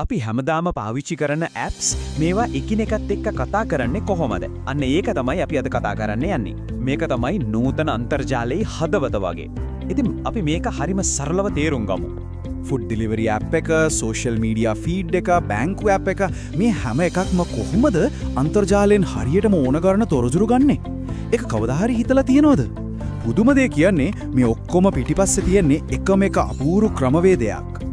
අපි හැමදාම පාවිච්චි කරන ඇප්ස් මේවා එකිනෙකත් එක්ක කතා කරන්නේ කොහොමද? අන්න ඒක තමයි අපි අද කතා කරන්න යන්නේ. මේක තමයි නූතන අන්තර්ජාලයේ හදවත වගේ. ඉතින් අපි මේක හරිම සරලව තේරුම් ගමු. ෆුඩ් ඩිලිවරි ඇප් එක, සෝෂල් මීඩියා ෆීඩ් එක, බැංකු ඇප් එක මේ හැම එකක්ම කොහොමද අන්තර්ජාලයෙන් හරියටම ඕන කරන තොරතුරු ගන්නෙ? ඒක කවදා හරි හිතලා තියනවද? පුදුම දේ කියන්නේ මේ ඔක්කොම පිටිපස්සේ තියෙන්නේ එකම එක අපූර්ව ක්‍රමවේදයක්.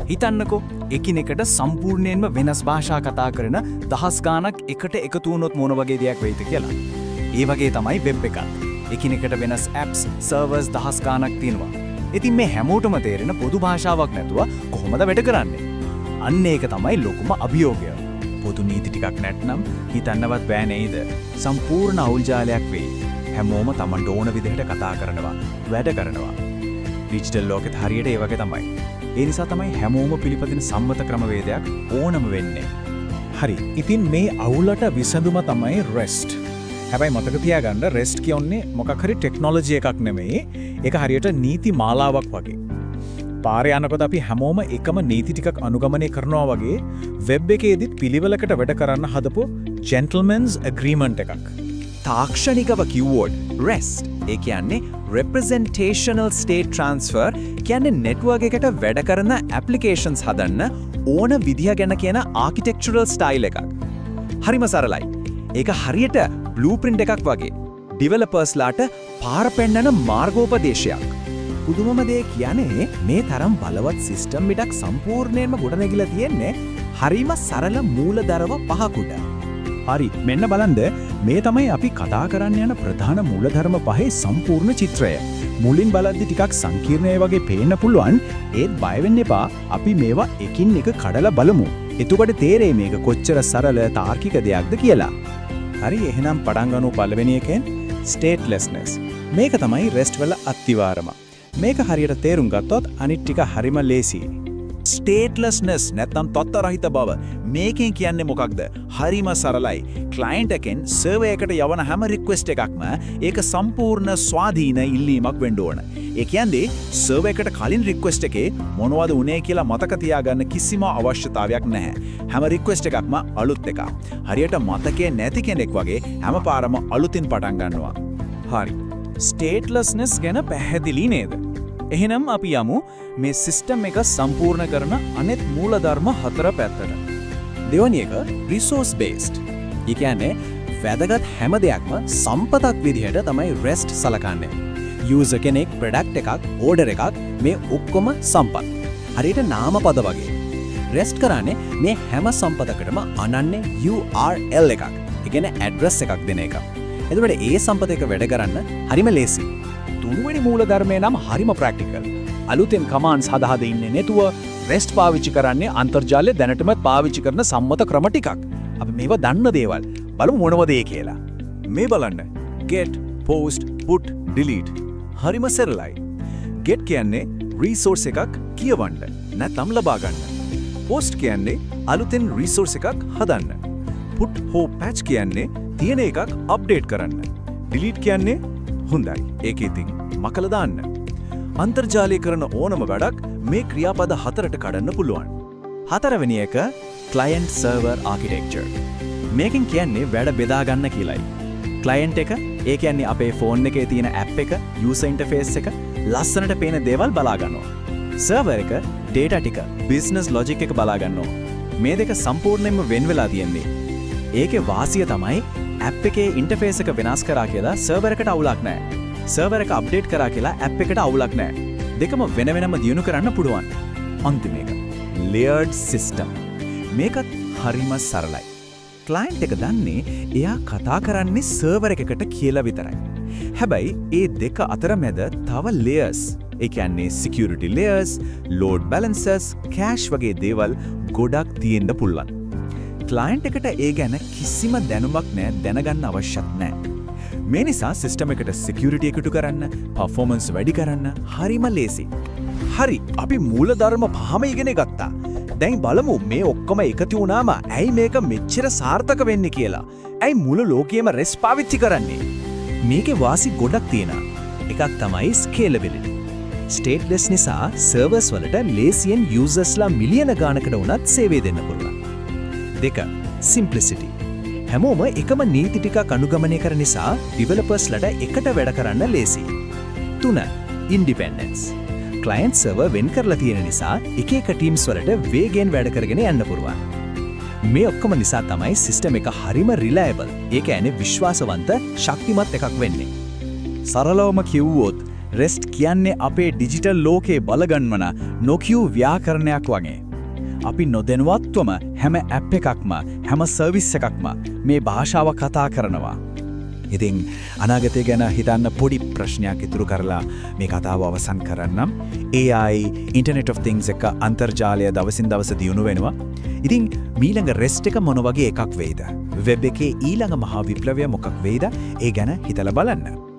හිතන්නකෝ එකිනෙකට සම්පූර්ණයෙන්ම වෙනස් භාෂා කතා කරන දහස් ගාණක් එකට එකතු වුණොත් මොන වගේ දෙයක් වෙයිද කියලා. ඒ වගේ තමයි වෙබ් එකත්. එකිනෙකට වෙනස් ඇප්ස්, සර්වර්ස් දහස් ගාණක් තියෙනවා. ඉතින් මේ හැමෝටම තේරෙන පොදු භාෂාවක් නැතුව කොහොමද වැඩ කරන්නේ? අන්න ඒක තමයි ලොකුම අභියෝගය. පොදු නීති ටිකක් නැත්නම් හිතන්නවත් බෑ නේද? සම්පූර්ණ අවුල් ජාලයක් වෙයි. හැමෝම Tamanට ඕන විදිහට කතා කරනවා, වැඩ කරනවා. ඩිජිටල් ලෝකෙත් හරියට ඒ වගේ තමයි. ඒ නිසා තමයි හැමෝම පිළිපදින සම්මත ක්‍රමවේදයක් ඕනම වෙන්නේ. හරි. ඉතින් මේ අවුලට විසඳුම තමයි REST. හැබැයි මතක තියාගන්න REST කියන්නේ මොකක් හරි ටෙක්නොලොජි එකක් නෙමෙයි. ඒක හරියට නීති මාලාවක් වගේ. පාරේ යනකොට අපි හැමෝම එකම නීති ටිකක් අනුගමනය කරනවා වගේ වෙබ් එකේදීත් පිළිවෙලකට වැඩ කරන්න හදපු gentleman's agreement එකක්. තාක්ෂණිකව කිව්වොත් REST ඒ කියන්නේ representational state transfer කියන්නේ network එකට වැඩ කරන applications හදන්න ඕන විදිහ ගැන කියන architectural style එකක්. හරිම සරලයි. ඒක හරියට blueprint එකක් වගේ. developers ලාට පාර පෙන්නන මාර්ගෝපදේශයක්. පුදුමම දේ කියන්නේ මේ තරම් බලවත් system එකක් සම්පූර්ණයෙන්ම ගොඩනැගිලා තියෙන්නේ හරිම සරල මූලධර්ම පහක උඩ. හරි, මෙන්න බලන්න මේ තමයි අපි කතා කරන්න යන ප්‍රධාන මූලධර්ම පහේ සම්පූර්ණ චිත්‍රය. මුලින් බලද්දි ටිකක් සංකීර්ණයි වගේ පේන්න පුළුවන්. ඒත් බය වෙන්න එපා. අපි මේවා එකින් එක කඩලා බලමු. එතකොට තේරෙයි මේක කොච්චර සරල තාර්කික දෙයක්ද කියලා. හරි, එහෙනම් පටන් ගමු පළවෙනි එකෙන් statelessness. මේක තමයි REST වල අත්විවරම. මේක හරියට තේරුම් ගත්තොත් අනිත් ටික හරිම ලේසියි. statelessness නැත්නම් තත්ත්ව රහිත බව මේකෙන් කියන්නේ මොකක්ද? හරිම සරලයි. ක්ලයන්ට් එකෙන් සර්වර් එකට යවන හැම රික්වෙස්ට් එකක්ම ඒක සම්පූර්ණ ස්වාධීන ඉල්ලීමක් වෙන්න ඕන. ඒ කියන්නේ සර්වර් එකට කලින් රික්වෙස්ට් එකේ මොනවද උනේ කියලා මතක තියාගන්න කිසිම අවශ්‍යතාවයක් නැහැ. හැම රික්වෙස්ට් එකක්ම අලුත් එකක්. හරියට මතකයේ නැති කෙනෙක් වගේ හැම පාරම අලුතින් පටන් ගන්නවා. හරි. statelessness ගැන පැහැදිලි නේද? එහෙනම් අපි යමු මේ සිස්ටම් එක සම්පූර්ණ කරන අනෙත් මූලධර්ම හතර පැත්තට. දෙවැනි එක resource based. ඒ කියන්නේ වැදගත් හැම දෙයක්ම සම්පතක් විදිහට තමයි REST සලකන්නේ. user කෙනෙක්, product එකක්, order එකක් මේ ඔක්කොම සම්පත්. හරියට නාමපද වගේ. REST කරන්නේ මේ හැම සම්පතකටම අනන්‍ය URL එකක්. ඒ කියන්නේ address එකක් දෙන එක. එතකොට ඒ සම්පත එක වැඩ කරන්න හරිම ලේසි. තුන්වෙනි මූලධර්මය නම් හරිම ප්‍රැක්ටිකල්. අලුතෙන් කමාන්ඩ්ස් හදා ඉන්නේ නැතුව REST පාවිච්චි කරන්නේ අන්තර්ජාලය දැනටමත් පාවිච්චි කරන සම්මත ක්‍රම ටිකක්. අපි මේවා දන්න දේවල්. බලමු මොනවද ඒ කියලා. මේ බලන්න. get, post, put, delete. හරිම සරලයි. get කියන්නේ resource එකක් කියවන්න නැත්නම් ලබා ගන්න. post කියන්නේ අලුතෙන් resource එකක් හදන්න. put හෝ patch කියන්නේ තියෙන එකක් update කරන්න. delete කියන්නේ හොඳයි. ඒක ඉතින් මකලා දාන්න. අන්තර්ජාලය කරන ඕනම වැඩක් මේ ක්‍රියාපද හතරට කඩන්න පුළුවන්. හතරවෙනි එක client server architecture. මේකෙන් කියන්නේ වැඩ බෙදා ගන්න කියලායි. client එක, ඒ කියන්නේ අපේ ෆෝන් එකේ තියෙන app එක, user interface එක, ලස්සනට පේන දේවල් බලා ගන්නවා. server එක data ටික, business logic එක බලා ගන්නවා. මේ දෙක සම්පූර්ණයෙන්ම වෙන් වෙලා තියෙන්නේ. ඒකේ වාසිය තමයි app එකේ interface එක වෙනස් කරා කියලා server එකට අවුලක් නැහැ. server එක update කරා කියලා app එකට අවුලක් නැහැ. දෙකම වෙන වෙනම දියුණු කරන්න පුළුවන්. අන්තිම එක layered system. මේකත් හරිම සරලයි. client එක දන්නේ එයා කතා කරන්නේ server එකකට කියලා විතරයි. හැබැයි ඒ දෙක අතර මැද තව layers, ඒ කියන්නේ security layers, load balancers, cache වගේ දේවල් ගොඩක් තියෙන්න පුළුවන්. ක්ලයන්ට් එකට ඒ ගැන කිසිම දැනුමක් නැහැ, දැනගන්න අවශ්‍යත් නැහැ. මේ නිසා සිස්ටම් එකට සිකියුරිටි එකතු කරන්න, පර්ෆෝමන්ස් වැඩි කරන්න හරිම ලේසි. හරි, අපි මූලධර්ම පහම ඉගෙන ගත්තා. දැන් බලමු මේ ඔක්කොම එකතු වුණාම ඇයි මේක මෙච්චර සාර්ථක වෙන්නේ කියලා. ඇයි මුළු ලෝකෙම REST පාවිච්චි කරන්නේ? මේකේ වාසි ගොඩක් තියෙනවා. එකක් තමයි scalability. ස්ටේට්ලෙස් නිසා සර්වර්ස් වලට ලේසියෙන් යූසර්ස්ලා මිලියන ගානකට වුණත් සේවය දෙන්න පුළුවන්. 2. සිම්ප්ලිසිටි. හැමෝම එකම නීති ටිකක් අනුගමනය කරන නිසා ඩිවෙලොපර්ස්ලට එකට වැඩ කරන්න ලේසියි. 3. ඉන්ඩිපෙන්ඩන්ස්. ක්ලයන්ට් සර්වර් වෙන් කරලා තියෙන නිසා එක එක ටීම්ස් වලට වේගෙන් වැඩ කරගෙන යන්න පුළුවන්. මේ ඔක්කොම නිසා තමයි සිස්ටම් එක හරිම රිලයබල්. ඒ කියන්නේ විශ්වාසවන්ත, ශක්තිමත් එකක් වෙන්නේ. සරලවම කිව්වොත් රෙස්ට් කියන්නේ අපේ ඩිජිටල් ලෝකේ බලගන්වන නොකියූ ව්‍යාකරණයක් වගේ. අපි නොදැනුවත්වම හැම ඇප් එකක්ම හැම සර්විස් එකක්ම මේ භාෂාව කතා කරනවා. ඉතින් අනාගතය ගැන හිතන්න පොඩි ප්‍රශ්නයක් ඉතුරු කරලා මේ කතාව අවසන් කරන්නම්. AI Internet of Things එක අන්තර්ජාලය දවසින් දවස දියුණු වෙනවා. ඉතින් මීළඟ රෙස්ට් එක මොන වගේ එකක් වෙයිද? වෙබ් එකේ ඊළඟ මහා විප්ලවය මොකක් වෙයිද? ඒ ගැන හිතලා බලන්න.